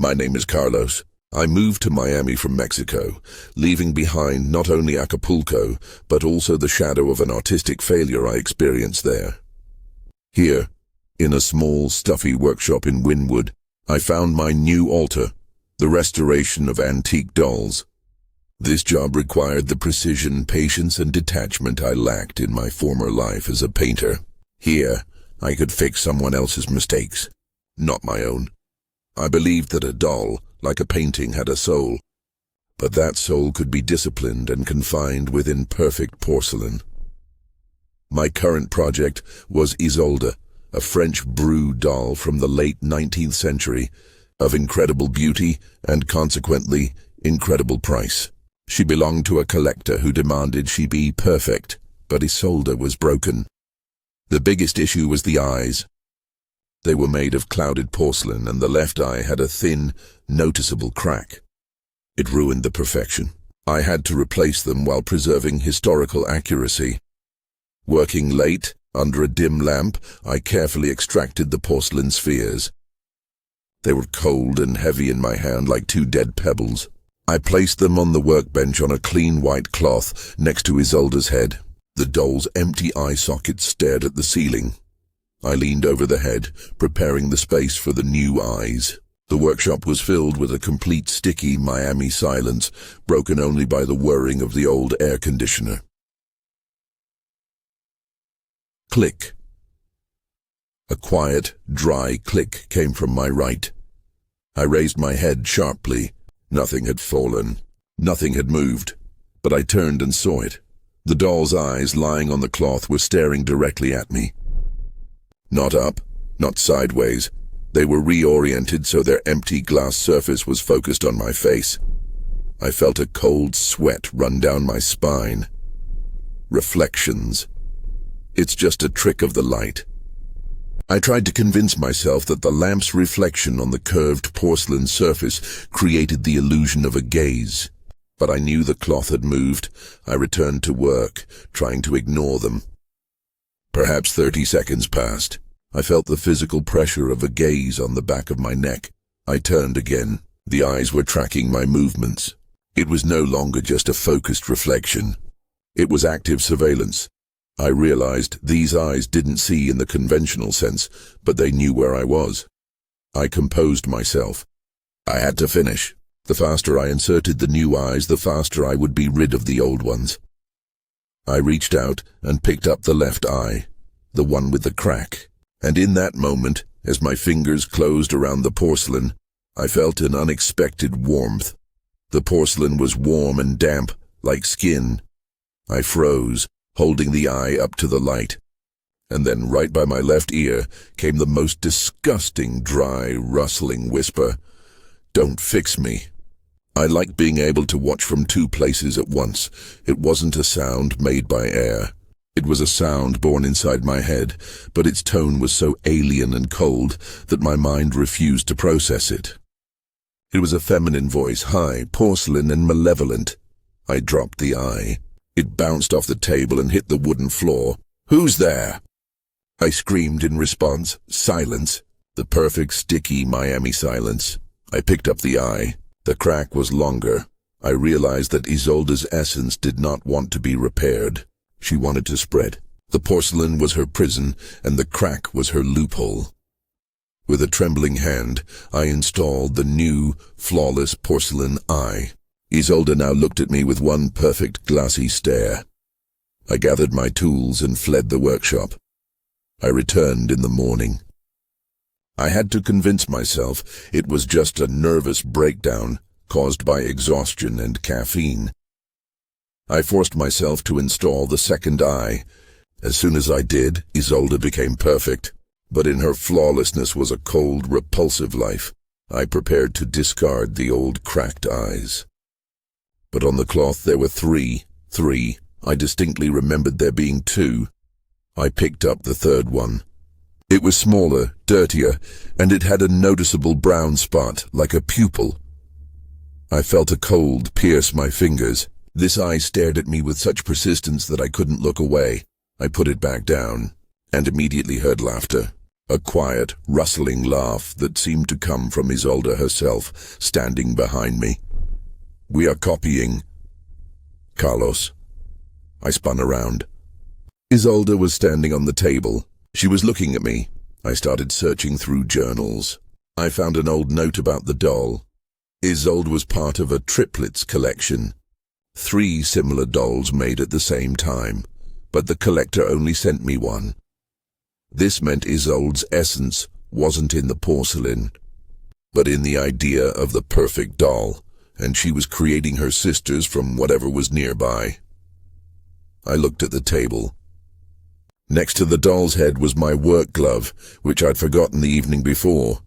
My name is Carlos. I moved to Miami from Mexico, leaving behind not only Acapulco, but also the shadow of an artistic failure I experienced there. Here, in a small, stuffy workshop in Wynwood, I found my new altar, the restoration of antique dolls. This job required the precision, patience, and detachment I lacked in my former life as a painter. Here, I could fix someone else's mistakes, not my own. I believed that a doll, like a painting, had a soul, but that soul could be disciplined and confined within perfect porcelain. My current project was Isolde, a French Bru doll from the late 19th century, of incredible beauty and consequently incredible price. She belonged to a collector who demanded she be perfect, but Isolde was broken. The biggest issue was the eyes. They were made of clouded porcelain, and the left eye had a thin, noticeable crack. It ruined the perfection. I had to replace them while preserving historical accuracy. Working late, under a dim lamp, I carefully extracted the porcelain spheres. They were cold and heavy in my hand like two dead pebbles. I placed them on the workbench on a clean white cloth next to Isolde's head. The doll's empty eye sockets stared at the ceiling. I leaned over the head, preparing the space for the new eyes. The workshop was filled with a complete sticky Miami silence, broken only by the whirring of the old air conditioner. Click. A quiet, dry click came from my right. I raised my head sharply. Nothing had fallen. Nothing had moved. But I turned and saw it. The doll's eyes, lying on the cloth, were staring directly at me. Not up, not sideways. They were reoriented so their empty glass surface was focused on my face. I felt a cold sweat run down my spine. Reflections. It's just a trick of the light. I tried to convince myself that the lamp's reflection on the curved porcelain surface created the illusion of a gaze. But I knew the cloth had moved. I returned to work, trying to ignore them. Perhaps 30 seconds passed. I felt the physical pressure of a gaze on the back of my neck. I turned again. The eyes were tracking my movements. It was no longer just a focused reflection. It was active surveillance. I realized these eyes didn't see in the conventional sense, but they knew where I was. I composed myself. I had to finish. The faster I inserted the new eyes, the faster I would be rid of the old ones. I reached out and picked up the left eye, the one with the crack. And in that moment, as my fingers closed around the porcelain, I felt an unexpected warmth. The porcelain was warm and damp, like skin. I froze, holding the eye up to the light. And then right by my left ear came the most disgusting, dry, rustling whisper. "Don't fix me." I like being able to watch from two places at once. It wasn't a sound made by air. It was a sound born inside my head, but its tone was so alien and cold that my mind refused to process it. It was a feminine voice, high, porcelain, and malevolent. I dropped the eye. It bounced off the table and hit the wooden floor. "Who's there?" I screamed in response. Silence. The perfect, sticky Miami silence. I picked up the eye. The crack was longer. I realized that Isolde's essence did not want to be repaired. She wanted to spread. The porcelain was her prison, and the crack was her loophole. With a trembling hand, I installed the new, flawless porcelain eye. Isolde now looked at me with one perfect glassy stare. I gathered my tools and fled the workshop. I returned in the morning. I had to convince myself it was just a nervous breakdown caused by exhaustion and caffeine. I forced myself to install the second eye. As soon as I did, Isolde became perfect, but in her flawlessness was a cold, repulsive life. I prepared to discard the old cracked eyes. But on the cloth there were three. I distinctly remembered there being two. I picked up the third one. It was smaller, dirtier, and it had a noticeable brown spot, like a pupil. I felt a cold pierce my fingers. This eye stared at me with such persistence that I couldn't look away. I put it back down, and immediately heard laughter. A quiet, rustling laugh that seemed to come from Isolde herself, standing behind me. "We are copying, Carlos." I spun around. Isolde was standing on the table. She was looking at me. I started searching through journals. I found an old note about the doll. Isolde was part of a triplets collection. 3 similar dolls made at the same time, but the collector only sent me one. This meant Isolde's essence wasn't in the porcelain, but in the idea of the perfect doll, and she was creating her sisters from whatever was nearby. I looked at the table. Next to the doll's head was my work glove, which I'd forgotten the evening before.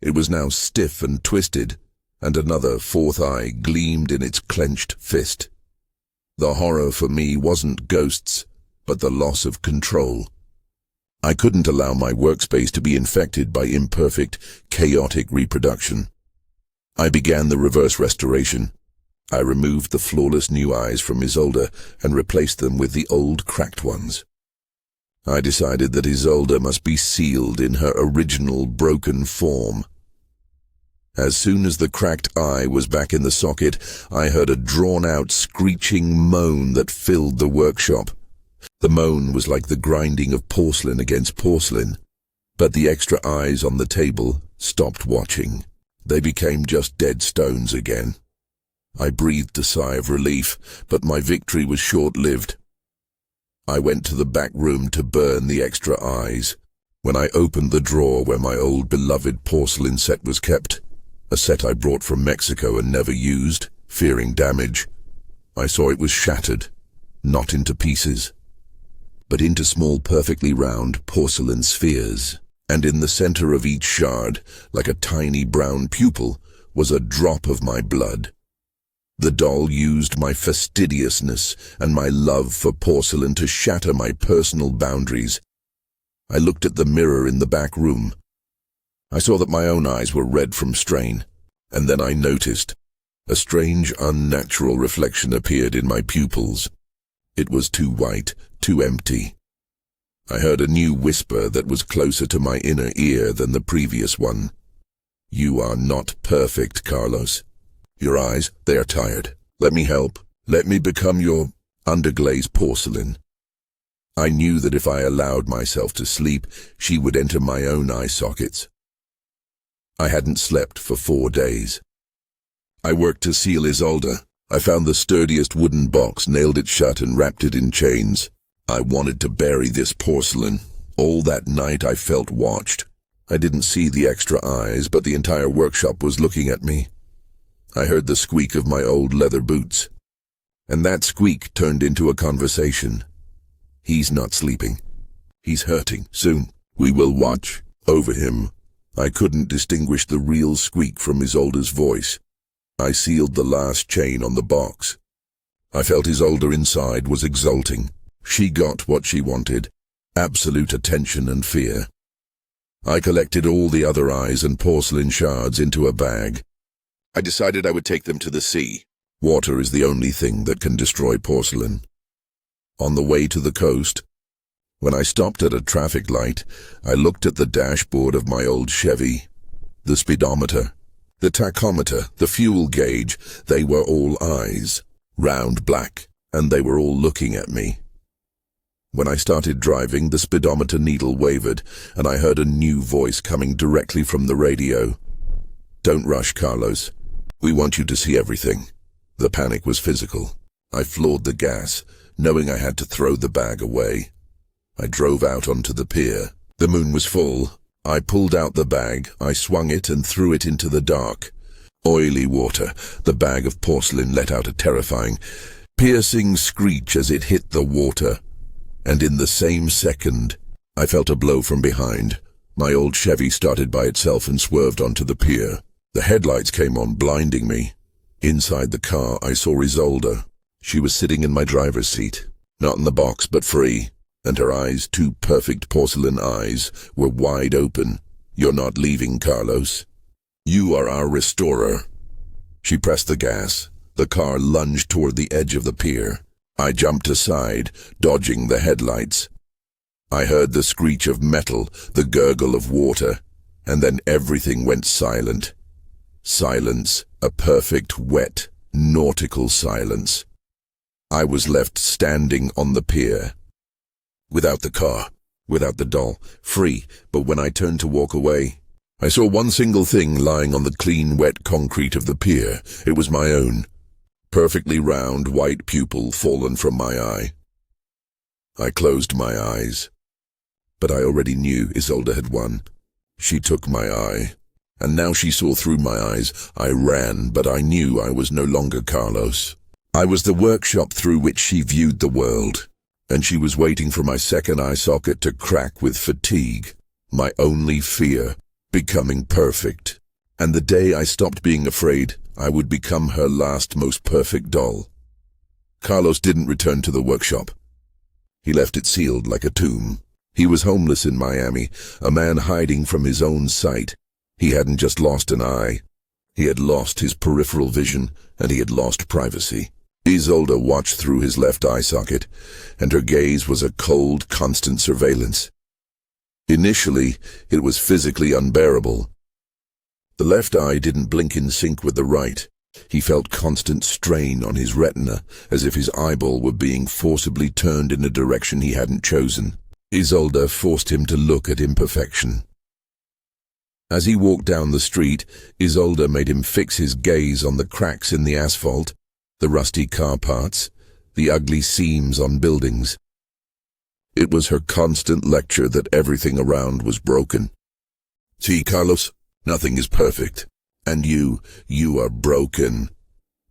It was now stiff and twisted, and another 4th eye gleamed in its clenched fist. The horror for me wasn't ghosts, but the loss of control. I couldn't allow my workspace to be infected by imperfect, chaotic reproduction. I began the reverse restoration. I removed the flawless new eyes from Isolde and replaced them with the old cracked ones. I decided that Isolde must be sealed in her original broken form. As soon as the cracked eye was back in the socket, I heard a drawn-out, screeching moan that filled the workshop. The moan was like the grinding of porcelain against porcelain, but the extra eyes on the table stopped watching. They became just dead stones again. I breathed a sigh of relief, but my victory was short-lived. I went to the back room to burn the extra eyes. When I opened the drawer where my old beloved porcelain set was kept, a set I brought from Mexico and never used, fearing damage, I saw it was shattered, not into pieces, but into small, perfectly round porcelain spheres, and in the center of each shard, like a tiny brown pupil, was a drop of my blood. The doll used my fastidiousness and my love for porcelain to shatter my personal boundaries. I looked at the mirror in the back room. I saw that my own eyes were red from strain, and then I noticed a strange, unnatural reflection appeared in my pupils. It was too white, too empty. I heard a new whisper that was closer to my inner ear than the previous one. "You are not perfect, Carlos. Your eyes, they are tired. Let me help. Let me become your underglazed porcelain." I knew that if I allowed myself to sleep, she would enter my own eye sockets. I hadn't slept for 4 days. I worked to seal Isolde. I found the sturdiest wooden box, nailed it shut, and wrapped it in chains. I wanted to bury this porcelain. All that night I felt watched. I didn't see the extra eyes, but the entire workshop was looking at me. I heard the squeak of my old leather boots, and that squeak turned into a conversation. "He's not sleeping. He's hurting. Soon we will watch over him." I couldn't distinguish the real squeak from Isolde's voice. I sealed the last chain on the box. I felt Isolde inside was exulting. She got what she wanted, absolute attention and fear. I collected all the other eyes and porcelain shards into a bag. I decided I would take them to the sea. Water is the only thing that can destroy porcelain. On the way to the coast, when I stopped at a traffic light, I looked at the dashboard of my old Chevy. The speedometer, the tachometer, the fuel gauge, they were all eyes, round black, and they were all looking at me. When I started driving, the speedometer needle wavered, and I heard a new voice coming directly from the radio. "Don't rush, Carlos. We want you to see everything." The panic was physical. I floored the gas, knowing I had to throw the bag away. I drove out onto the pier. The moon was full. I pulled out the bag, I swung it and threw it into the dark. Oily water. The bag of porcelain let out a terrifying, piercing screech as it hit the water. And in the same second, I felt a blow from behind. My old Chevy started by itself and swerved onto the pier. The headlights came on, blinding me. Inside the car, I saw Isolde. She was sitting in my driver's seat, not in the box, but free, and her eyes, 2 perfect porcelain eyes, were wide open. "You're not leaving, Carlos. You are our restorer." She pressed the gas. The car lunged toward the edge of the pier. I jumped aside, dodging the headlights. I heard the screech of metal, the gurgle of water, and then everything went silent. Silence, a perfect, wet, nautical silence. I was left standing on the pier. Without the car, without the doll, free, but when I turned to walk away, I saw one single thing lying on the clean, wet concrete of the pier. It was my own. Perfectly round, white pupil fallen from my eye. I closed my eyes. But I already knew Isolde had won. She took my eye, and now she saw through my eyes. I ran, but I knew I was no longer Carlos. I was the workshop through which she viewed the world, and she was waiting for my second eye socket to crack with fatigue. My only fear, becoming perfect. And the day I stopped being afraid, I would become her last, most perfect doll. Carlos didn't return to the workshop. He left it sealed like a tomb. He was homeless in Miami, a man hiding from his own sight. He hadn't just lost an eye. He had lost his peripheral vision, and he had lost privacy. Isolde watched through his left eye socket, and her gaze was a cold, constant surveillance. Initially, it was physically unbearable. The left eye didn't blink in sync with the right. He felt constant strain on his retina, as if his eyeball were being forcibly turned in a direction he hadn't chosen. Isolde forced him to look at imperfection. As he walked down the street, Isolde made him fix his gaze on the cracks in the asphalt, the rusty car parts, the ugly seams on buildings. It was her constant lecture that everything around was broken. See, Carlos, nothing is perfect. And you are broken.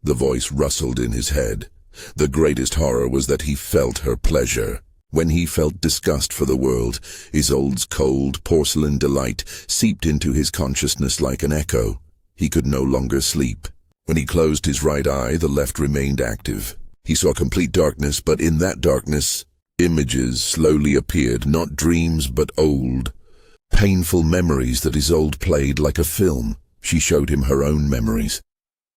The voice rustled in his head. The greatest horror was that he felt her pleasure. When he felt disgust for the world, Isolde's cold, porcelain delight seeped into his consciousness like an echo. He could no longer sleep. When he closed his right eye, the left remained active. He saw complete darkness, but in that darkness, images slowly appeared, not dreams but old, painful memories that Isolde played like a film. She showed him her own memories.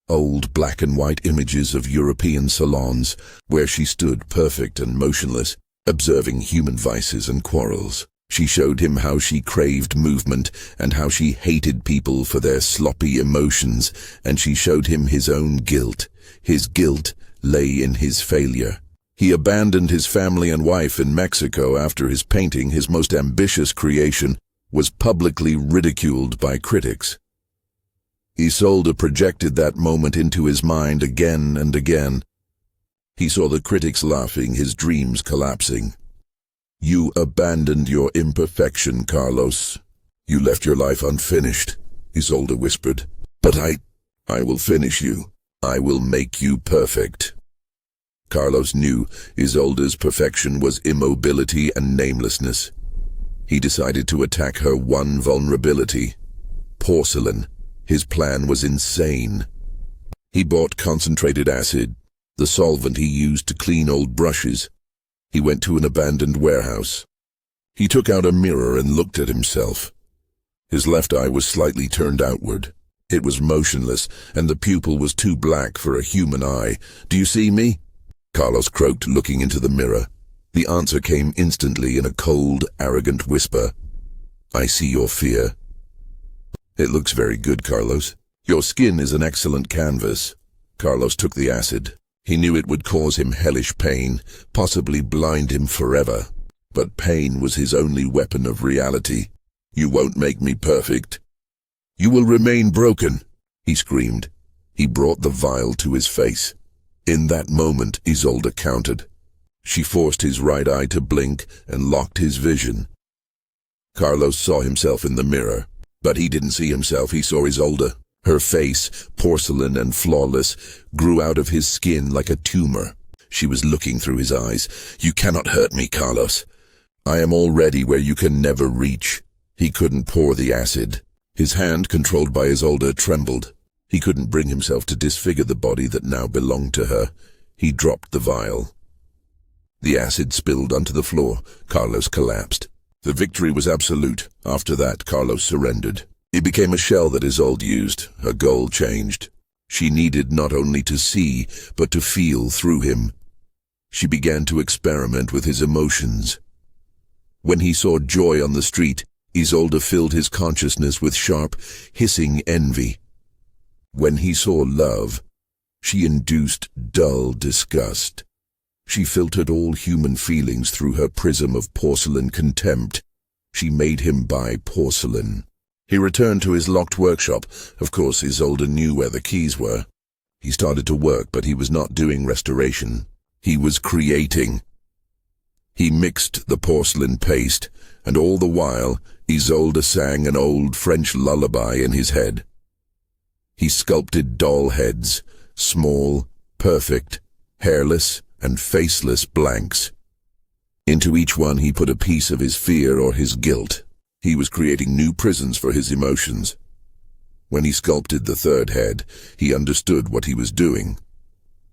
Old black and white images of European salons, where she stood perfect and motionless, observing human vices and quarrels. She showed him how she craved movement and how she hated people for their sloppy emotions, and she showed him his own guilt. His guilt lay in his failure. He abandoned his family and wife in Mexico after his painting, his most ambitious creation, was publicly ridiculed by critics. Isolde projected that moment into his mind again and again. He saw the critics laughing, his dreams collapsing. You abandoned your imperfection, Carlos. You left your life unfinished, Isolde whispered. But I will finish you. I will make you perfect. Carlos knew Isolde's perfection was immobility and namelessness. He decided to attack her one vulnerability: porcelain. His plan was insane. He bought concentrated acid, the solvent he used to clean old brushes. He went to an abandoned warehouse. He took out a mirror and looked at himself. His left eye was slightly turned outward. It was motionless, and the pupil was too black for a human eye. Do you see me? Carlos croaked, looking into the mirror. The answer came instantly in a cold, arrogant whisper. I see your fear. It looks very good, Carlos. Your skin is an excellent canvas. Carlos took the acid. He knew it would cause him hellish pain, possibly blind him forever. But pain was his only weapon of reality. You won't make me perfect. You will remain broken, he screamed. He brought the vial to his face. In that moment, Isolde countered. She forced his right eye to blink and locked his vision. Carlos saw himself in the mirror. But he didn't see himself, he saw Isolde. Her face, porcelain and flawless, grew out of his skin like a tumor. She was looking through his eyes. You cannot hurt me, Carlos. I am already where you can never reach. He couldn't pour the acid. His hand, controlled by Isolde, trembled. He couldn't bring himself to disfigure the body that now belonged to her. He dropped the vial. The acid spilled onto the floor. Carlos collapsed. The victory was absolute. After that, Carlos surrendered. He became a shell that Isolde used. Her goal changed. She needed not only to see, but to feel through him. She began to experiment with his emotions. When he saw joy on the street, Isolde filled his consciousness with sharp, hissing envy. When he saw love, she induced dull disgust. She filtered all human feelings through her prism of porcelain contempt. She made him buy porcelain. He returned to his locked workshop. Of course, Isolde knew where the keys were. He started to work, but he was not doing restoration. He was creating. He mixed the porcelain paste, and all the while, Isolde sang an old French lullaby in his head. He sculpted doll heads, small, perfect, hairless, and faceless blanks. Into each one he put a piece of his fear or his guilt. He was creating new prisons for his emotions. When he sculpted the third head, he understood what he was doing.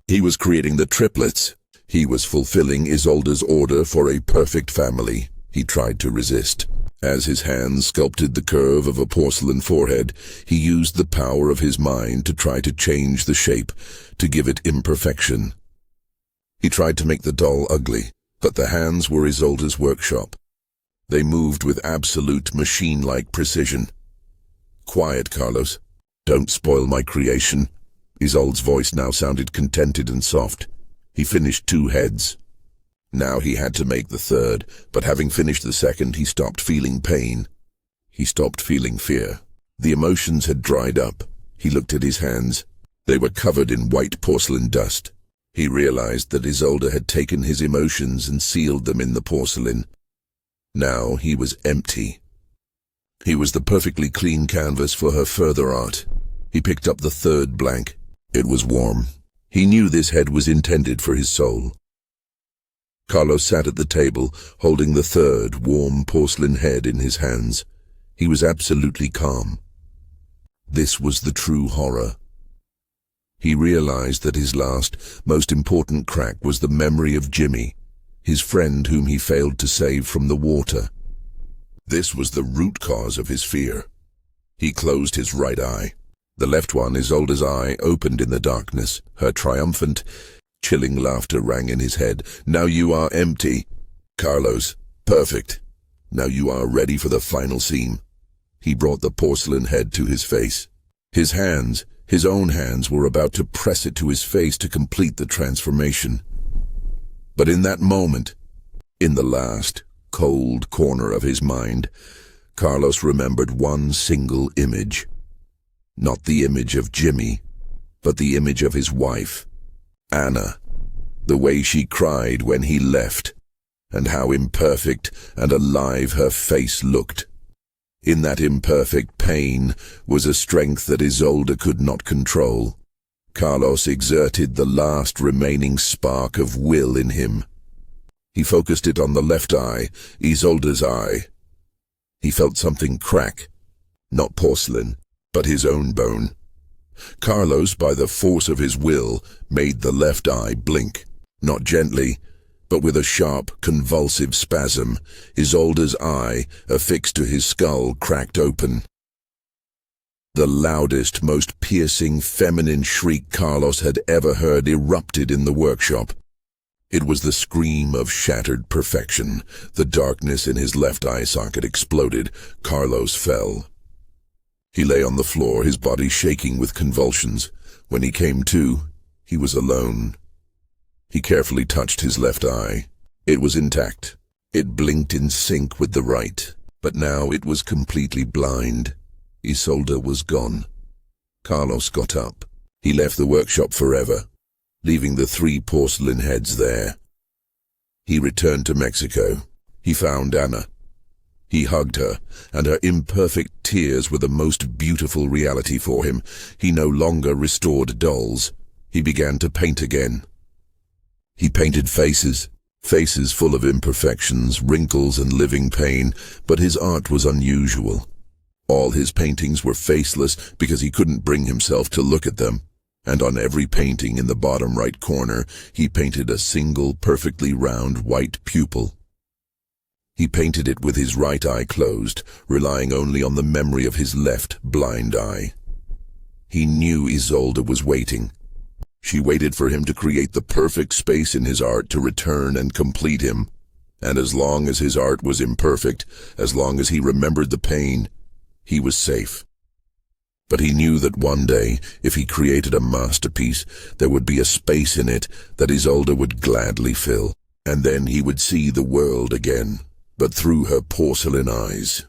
He was creating the triplets. He was fulfilling Isolde's order for a perfect family. He tried to resist. As his hands sculpted the curve of a porcelain forehead, he used the power of his mind to try to change the shape, to give it imperfection. He tried to make the doll ugly, but the hands were Isolde's workshop. They moved with absolute machine-like precision. "Quiet, Carlos. Don't spoil my creation." Isolde's voice now sounded contented and soft. He finished 2 heads. Now he had to make the third, but having finished the second, he stopped feeling pain. He stopped feeling fear. The emotions had dried up. He looked at his hands. They were covered in white porcelain dust. He realized that Isolde had taken his emotions and sealed them in the porcelain. Now he was empty. He was the perfectly clean canvas for her further art. He picked up the third blank. It was warm. He knew this head was intended for his soul. Carlos sat at the table, holding the third, warm porcelain head in his hands. He was absolutely calm. This was the true horror. He realized that his last, most important crack was the memory of Jimmy, his friend whom he failed to save from the water. This was the root cause of his fear. He closed his right eye. The left one, Isolde's eye, opened in the darkness. Her triumphant, chilling laughter rang in his head. "Now you are empty, Carlos. Perfect. Now you are ready for the final scene." He brought the porcelain head to his face. His hands, his own hands, were about to press it to his face to complete the transformation. But in that moment, in the last, cold corner of his mind, Carlos remembered one single image. Not the image of Jimmy, but the image of his wife, Anna. The way she cried when he left, and how imperfect and alive her face looked. In that imperfect pain was a strength that Isolde could not control. Carlos exerted the last remaining spark of will in him. He focused it on the left eye, Isolde's eye. He felt something crack, not porcelain, but his own bone. Carlos, by the force of his will, made the left eye blink, not gently, but with a sharp, convulsive spasm. Isolde's eye, affixed to his skull, cracked open. The loudest, most piercing, feminine shriek Carlos had ever heard erupted in the workshop. It was the scream of shattered perfection. The darkness in his left eye socket exploded. Carlos fell. He lay on the floor, his body shaking with convulsions. When he came to, he was alone. He carefully touched his left eye. It was intact. It blinked in sync with the right, but now it was completely blind. Isolde was gone. Carlos got up. He left the workshop forever, leaving the 3 porcelain heads there. He returned to Mexico. He found Anna. He hugged her, and her imperfect tears were the most beautiful reality for him. He no longer restored dolls. He began to paint again. He painted faces full of imperfections, wrinkles, and living pain, but his art was unusual. All his paintings were faceless because he couldn't bring himself to look at them, and on every painting in the bottom right corner, he painted a single, perfectly round white pupil. He painted it with his right eye closed, relying only on the memory of his left blind eye. He knew Isolde was waiting. She waited for him to create the perfect space in his art to return and complete him. And as long as his art was imperfect, as long as he remembered the pain, he was safe. But he knew that one day, if he created a masterpiece, there would be a space in it that Isolde would gladly fill, and then he would see the world again, but through her porcelain eyes.